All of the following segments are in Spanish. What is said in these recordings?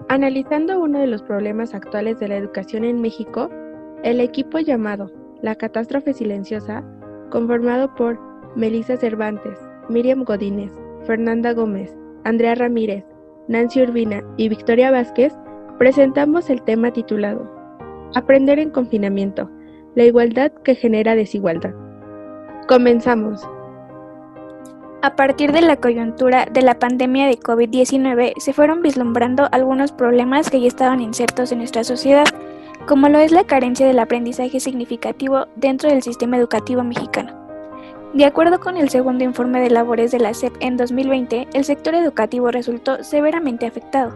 Analizando uno de los problemas actuales de la educación en México, el equipo llamado La Catástrofe Silenciosa, conformado por Melissa Cervantes, Miriam Godínez, Fernanda Gómez, Andrea Ramírez, Nancy Urbina y Victoria Vázquez, presentamos el tema titulado Aprender en confinamiento, la igualdad que genera desigualdad. Comenzamos. A partir de la coyuntura de la pandemia de COVID-19, se fueron vislumbrando algunos problemas que ya estaban insertos en nuestra sociedad, como lo es la carencia del aprendizaje significativo dentro del sistema educativo mexicano. De acuerdo con el segundo informe de labores de la SEP en 2020, el sector educativo resultó severamente afectado,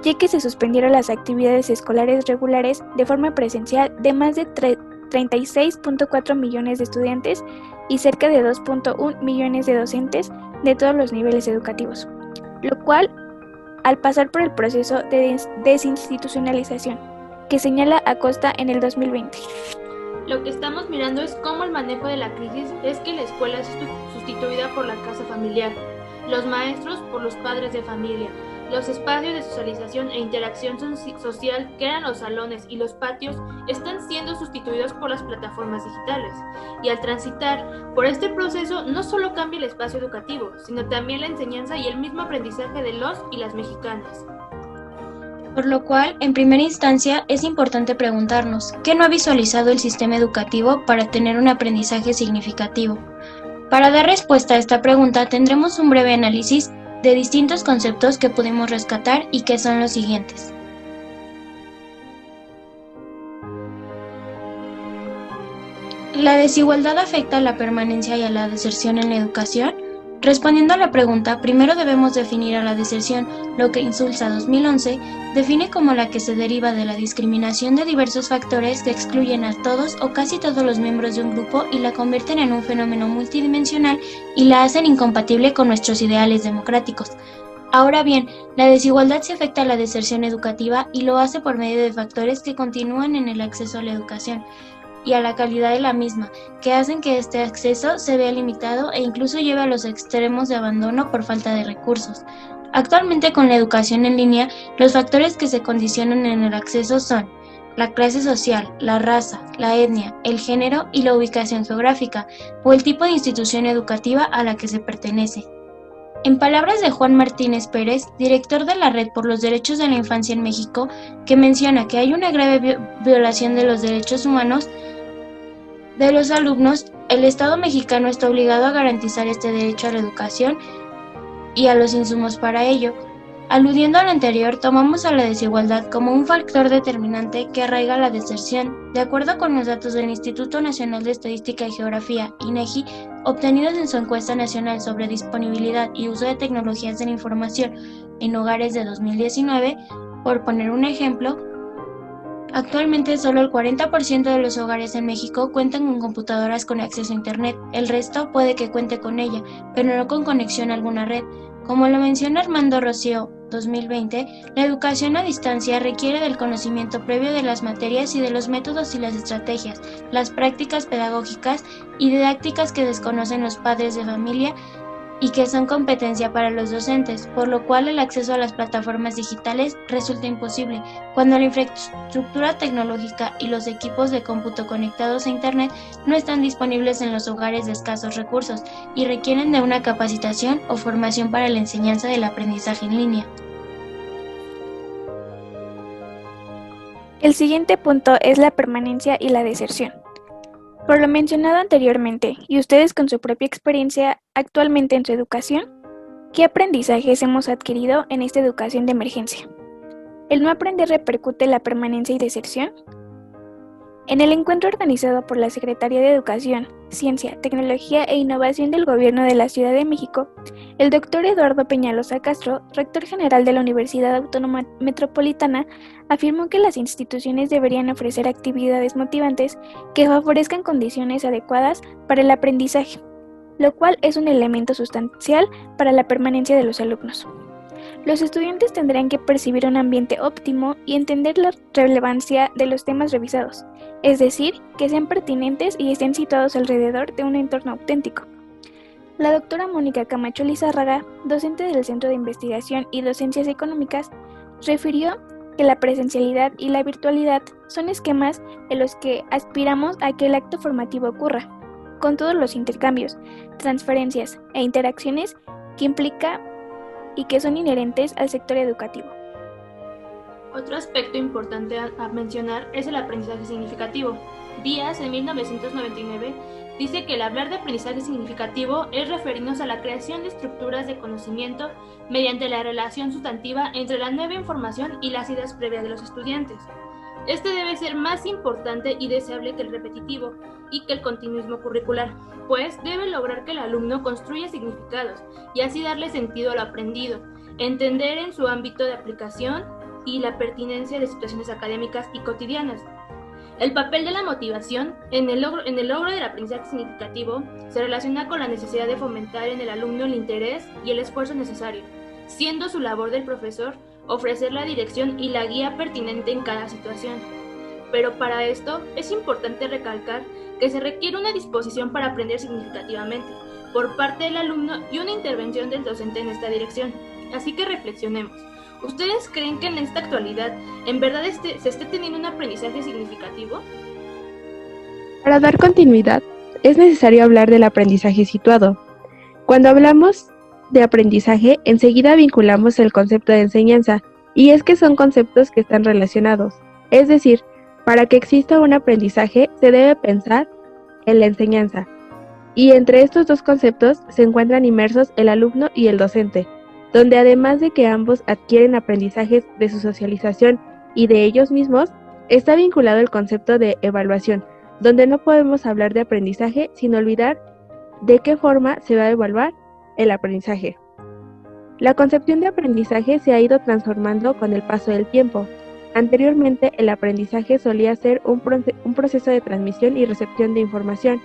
ya que se suspendieron las actividades escolares regulares de forma presencial de más de 36.4 millones de estudiantes y cerca de 2.1 millones de docentes de todos los niveles educativos, lo cual, al pasar por el proceso de desinstitucionalización que señala Acosta en el 2020. Lo que estamos mirando es cómo el manejo de la crisis es que la escuela es sustituida por la casa familiar, los maestros por los padres de familia, los espacios de socialización e interacción social que eran los salones y los patios están siendo sustituidos por las plataformas digitales. Y al transitar por este proceso no solo cambia el espacio educativo, sino también la enseñanza y el mismo aprendizaje de los y las mexicanas. Por lo cual, en primera instancia, es importante preguntarnos, ¿qué no ha visualizado el sistema educativo para tener un aprendizaje significativo? Para dar respuesta a esta pregunta, tendremos un breve análisis de distintos conceptos que pudimos rescatar y que son los siguientes. ¿La desigualdad afecta a la permanencia y a la deserción en la educación? Respondiendo a la pregunta, primero debemos definir a la deserción, lo que Insulza 2011 define como la que se deriva de la discriminación de diversos factores que excluyen a todos o casi todos los miembros de un grupo y la convierten en un fenómeno multidimensional y la hacen incompatible con nuestros ideales democráticos. Ahora bien, la desigualdad se afecta a la deserción educativa y lo hace por medio de factores que continúan en el acceso a la educación y a la calidad de la misma, que hacen que este acceso se vea limitado e incluso lleve a los extremos de abandono por falta de recursos. Actualmente, con la educación en línea, los factores que se condicionan en el acceso son la clase social, la raza, la etnia, el género y la ubicación geográfica, o el tipo de institución educativa a la que se pertenece. En palabras de Juan Martínez Pérez, director de la Red por los Derechos de la Infancia en México, que menciona que hay una grave violación de los derechos humanos de los alumnos, el Estado mexicano está obligado a garantizar este derecho a la educación y a los insumos para ello. Aludiendo a lo anterior, tomamos a la desigualdad como un factor determinante que arraiga la deserción. De acuerdo con los datos del Instituto Nacional de Estadística y Geografía, INEGI, obtenidos en su encuesta nacional sobre disponibilidad y uso de tecnologías de la información en hogares de 2019, por poner un ejemplo, actualmente solo el 40% de los hogares en México cuentan con computadoras con acceso a Internet. El resto puede que cuente con ella, pero no con conexión a alguna red. Como lo menciona Armando Rocío, 2020, la educación a distancia requiere del conocimiento previo de las materias y de los métodos y las estrategias, las prácticas pedagógicas y didácticas que desconocen los padres de familia y que son competencia para los docentes, por lo cual el acceso a las plataformas digitales resulta imposible, cuando la infraestructura tecnológica y los equipos de cómputo conectados a Internet no están disponibles en los hogares de escasos recursos y requieren de una capacitación o formación para la enseñanza del aprendizaje en línea. El siguiente punto es la permanencia y la deserción. Por lo mencionado anteriormente, y ustedes con su propia experiencia actualmente en su educación, ¿qué aprendizajes hemos adquirido en esta educación de emergencia? ¿El no aprender repercute en la permanencia y deserción? En el encuentro organizado por la Secretaría de Educación, Ciencia, Tecnología e Innovación del Gobierno de la Ciudad de México, el doctor Eduardo Peñalosa Castro, rector general de la Universidad Autónoma Metropolitana, afirmó que las instituciones deberían ofrecer actividades motivantes que favorezcan condiciones adecuadas para el aprendizaje, lo cual es un elemento sustancial para la permanencia de los alumnos. Los estudiantes tendrán que percibir un ambiente óptimo y entender la relevancia de los temas revisados, es decir, que sean pertinentes y estén situados alrededor de un entorno auténtico. La doctora Mónica Camacho Lizárraga, docente del Centro de Investigación y Docencias Económicas, refirió que la presencialidad y la virtualidad son esquemas en los que aspiramos a que el acto formativo ocurra, con todos los intercambios, transferencias e interacciones que implica y que son inherentes al sector educativo. Otro aspecto importante a mencionar es el aprendizaje significativo. Díaz, en 1999, dice que el hablar de aprendizaje significativo es referirnos a la creación de estructuras de conocimiento mediante la relación sustantiva entre la nueva información y las ideas previas de los estudiantes. Este debe ser más importante y deseable que el repetitivo y que el continuismo curricular, pues debe lograr que el alumno construya significados y así darle sentido a lo aprendido, entender en su ámbito de aplicación y la pertinencia de situaciones académicas y cotidianas. El papel de la motivación en el logro del aprendizaje significativo se relaciona con la necesidad de fomentar en el alumno el interés y el esfuerzo necesario, siendo su labor del profesor ofrecer la dirección y la guía pertinente en cada situación. Pero para esto es importante recalcar que se requiere una disposición para aprender significativamente por parte del alumno y una intervención del docente en esta dirección. Así que reflexionemos. ¿Ustedes creen que en esta actualidad en verdad se esté teniendo un aprendizaje significativo? Para dar continuidad, es necesario hablar del aprendizaje situado. Cuando hablamos de aprendizaje, enseguida vinculamos el concepto de enseñanza, y es que son conceptos que están relacionados. Es decir, para que exista un aprendizaje, se debe pensar en la enseñanza. Y entre estos dos conceptos se encuentran inmersos el alumno y el docente, donde además de que ambos adquieren aprendizajes de su socialización y de ellos mismos, está vinculado el concepto de evaluación, donde no podemos hablar de aprendizaje sin olvidar de qué forma se va a evaluar el aprendizaje. La concepción de aprendizaje se ha ido transformando con el paso del tiempo. Anteriormente, el aprendizaje solía ser un proceso de transmisión y recepción de información.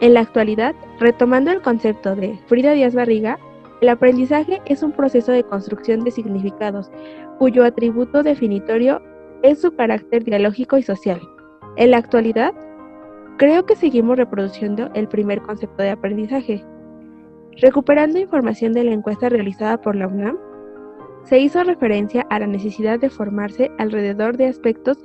En la actualidad, retomando el concepto de Frida Díaz Barriga, el aprendizaje es un proceso de construcción de significados, cuyo atributo definitorio es su carácter dialógico y social. En la actualidad, creo que seguimos reproduciendo el primer concepto de aprendizaje. Recuperando información de la encuesta realizada por la UNAM, se hizo referencia a la necesidad de formarse alrededor de aspectos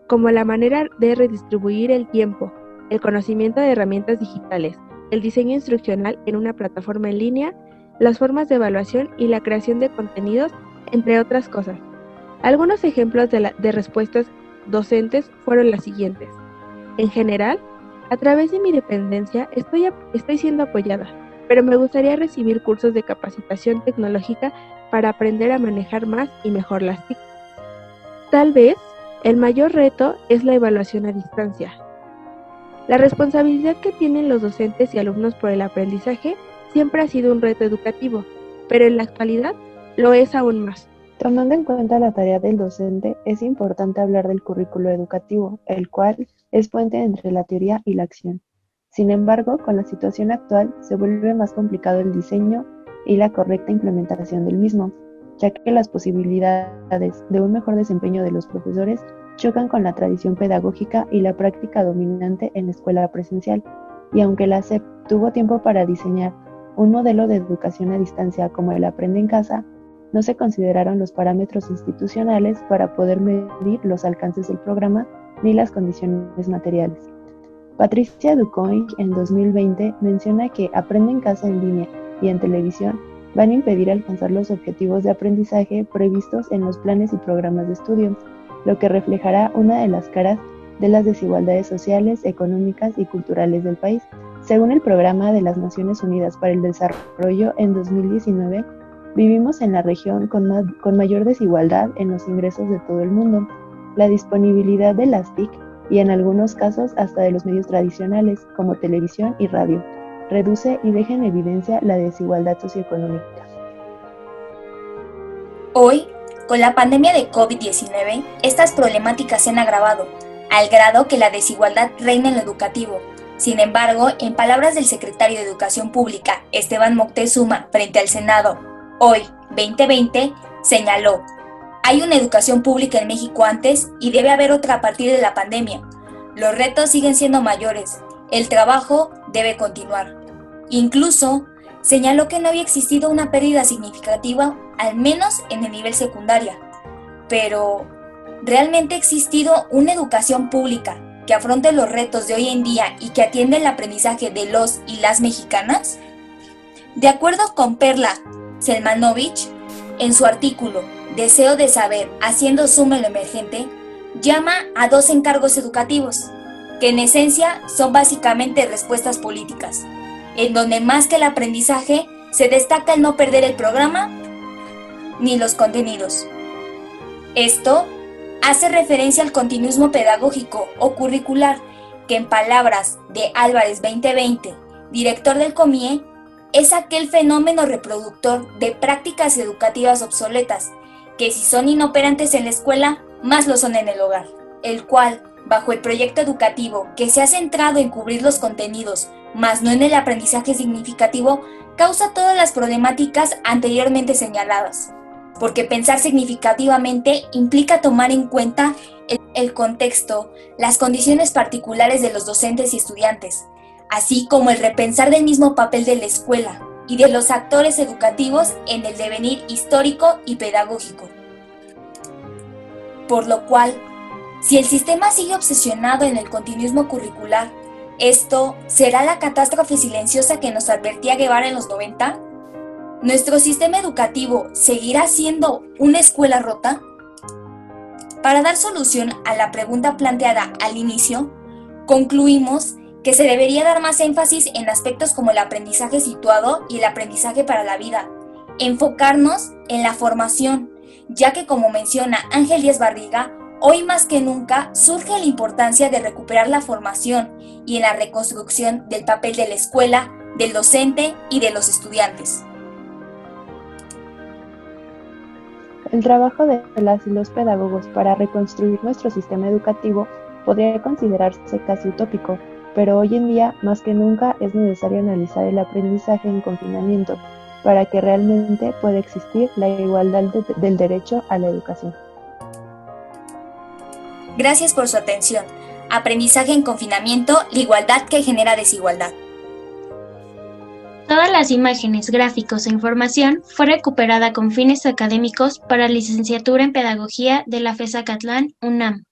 como la manera de redistribuir el tiempo, el conocimiento de herramientas digitales, el diseño instruccional en una plataforma en línea, las formas de evaluación y la creación de contenidos, entre otras cosas. Algunos ejemplos de respuestas docentes fueron las siguientes. En general, a través de mi dependencia estoy siendo apoyada, pero me gustaría recibir cursos de capacitación tecnológica para aprender a manejar más y mejor las TIC. Tal vez, el mayor reto es la evaluación a distancia. La responsabilidad que tienen los docentes y alumnos por el aprendizaje siempre ha sido un reto educativo, pero en la actualidad lo es aún más. Tomando en cuenta la tarea del docente, es importante hablar del currículo educativo, el cual es puente entre la teoría y la acción. Sin embargo, con la situación actual se vuelve más complicado el diseño y la correcta implementación del mismo, ya que las posibilidades de un mejor desempeño de los profesores chocan con la tradición pedagógica y la práctica dominante en la escuela presencial, y aunque la SEP tuvo tiempo para diseñar un modelo de educación a distancia como el Aprende en Casa, no se consideraron los parámetros institucionales para poder medir los alcances del programa ni las condiciones materiales. Patricia Ducoing en 2020 menciona que Aprende en Casa en línea y en televisión van a impedir alcanzar los objetivos de aprendizaje previstos en los planes y programas de estudio, lo que reflejará una de las caras de las desigualdades sociales, económicas y culturales del país. Según el Programa de las Naciones Unidas para el Desarrollo, en 2019, vivimos en la región con mayor desigualdad en los ingresos de todo el mundo. La disponibilidad de las TIC y en algunos casos hasta de los medios tradicionales, como televisión y radio, reduce y deja en evidencia la desigualdad socioeconómica. Hoy, con la pandemia de COVID-19, estas problemáticas se han agravado, al grado que la desigualdad reina en lo educativo. Sin embargo, en palabras del secretario de Educación Pública, Esteban Moctezuma, frente al Senado, hoy, 2020, señaló: hay una educación pública en México antes y debe haber otra a partir de la pandemia. Los retos siguen siendo mayores, el trabajo debe continuar. Incluso, señaló que no había existido una pérdida significativa, al menos en el nivel secundaria. Pero, ¿realmente ha existido una educación pública que afronte los retos de hoy en día y que atiende el aprendizaje de los y las mexicanas? De acuerdo con Perla Selmanovich, en su artículo Deseo de saber, haciendo suma lo emergente, llama a 2 encargos educativos, que en esencia son básicamente respuestas políticas, en donde más que el aprendizaje se destaca el no perder el programa ni los contenidos. Esto hace referencia al continuismo pedagógico o curricular, que en palabras de Álvarez 2020, director del COMIE, es aquel fenómeno reproductor de prácticas educativas obsoletas, que si son inoperantes en la escuela, más lo son en el hogar, el cual, bajo el proyecto educativo que se ha centrado en cubrir los contenidos, más no en el aprendizaje significativo, causa todas las problemáticas anteriormente señaladas. Porque pensar significativamente implica tomar en cuenta el contexto, las condiciones particulares de los docentes y estudiantes, así como el repensar del mismo papel de la escuela y de los actores educativos en el devenir histórico y pedagógico. Por lo cual, si el sistema sigue obsesionado en el continuismo curricular, ¿esto será la catástrofe silenciosa que nos advertía Guevara en los 90? ¿Nuestro sistema educativo seguirá siendo una escuela rota? Para dar solución a la pregunta planteada al inicio, concluimos que se debería dar más énfasis en aspectos como el aprendizaje situado y el aprendizaje para la vida, enfocarnos en la formación, ya que como menciona Ángel Díaz Barriga, hoy más que nunca surge la importancia de recuperar la formación y en la reconstrucción del papel de la escuela, del docente y de los estudiantes. El trabajo de las y los pedagogos para reconstruir nuestro sistema educativo podría considerarse casi utópico, pero hoy en día, más que nunca, es necesario analizar el aprendizaje en confinamiento para que realmente pueda existir la igualdad del derecho a la educación. Gracias por su atención. Aprendizaje en confinamiento, la igualdad que genera desigualdad. Todas las imágenes, gráficos e información fue recuperada con fines académicos para licenciatura en Pedagogía de la FES Acatlán, UNAM.